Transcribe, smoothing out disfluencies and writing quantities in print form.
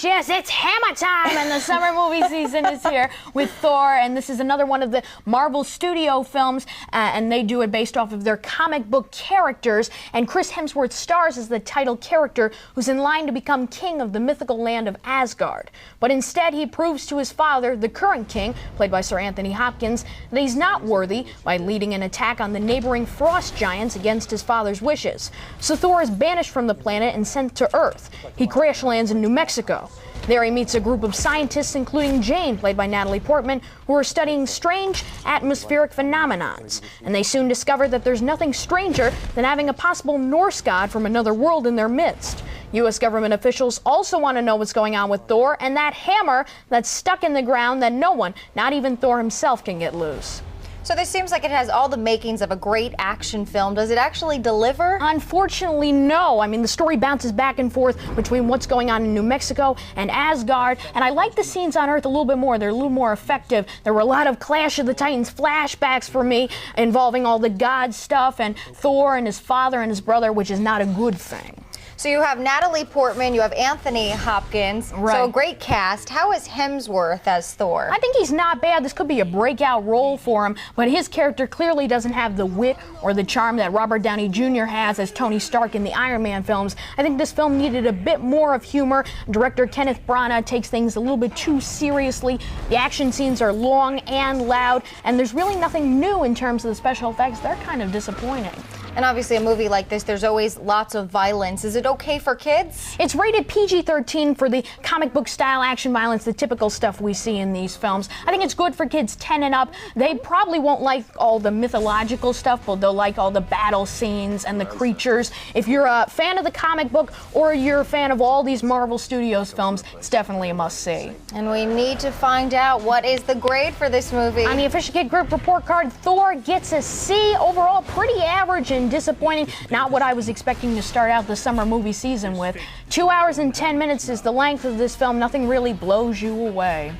Yes, it's hammer time, and the summer movie season is here with Thor, and this is another one of the Marvel Studio films, and they do it based off of their comic book characters, and Chris Hemsworth stars as the title character who's in line to become king of the mythical land of Asgard. But instead, he proves to his father, the current king, played by Sir Anthony Hopkins, that he's not worthy by leading an attack on the neighboring frost giants against his father's wishes. So Thor is banished from the planet and sent to Earth. He crash lands in New Mexico. There he meets a group of scientists, including Jane, played by Natalie Portman, who are studying strange atmospheric phenomenons. And they soon discover that there's nothing stranger than having a possible Norse god from another world in their midst. U.S. government officials also want to know what's going on with Thor and that hammer that's stuck in the ground that no one, not even Thor himself, can get loose. So this seems like it has all the makings of a great action film. Does it actually deliver? Unfortunately, no. I mean, the story bounces back and forth between what's going on in New Mexico and Asgard, and I like the scenes on Earth a little bit more. They're a little more effective. There were a lot of Clash of the Titans flashbacks for me involving all the god stuff and Thor and his father and his brother, which is not a good thing. So you have Natalie Portman, you have Anthony Hopkins, right. So a great cast. How is Hemsworth as Thor? I think he's not bad. This could be a breakout role for him, but his character clearly doesn't have the wit or the charm that Robert Downey Jr. has as Tony Stark in the Iron Man films. I think this film needed a bit more of humor. Director Kenneth Branagh takes things a little bit too seriously. The action scenes are long and loud, and there's really nothing new in terms of the special effects. They're kind of disappointing. And obviously a movie like this, there's always lots of violence. Is it okay for kids? It's rated PG-13 for the comic book style action violence, the typical stuff we see in these films. I think it's good for kids 10 and up. They probably won't like all the mythological stuff, but they'll like all the battle scenes and the creatures. If you're a fan of the comic book or you're a fan of all these Marvel Studios films, it's definitely a must-see. And we need to find out what is the grade for this movie. On the Official Kid Group report card, Thor gets a C. Overall, pretty average and disappointing. Not what I was expecting to start out the summer movie season with. 2 hours and 10 minutes is the length of this film. Nothing really blows you away.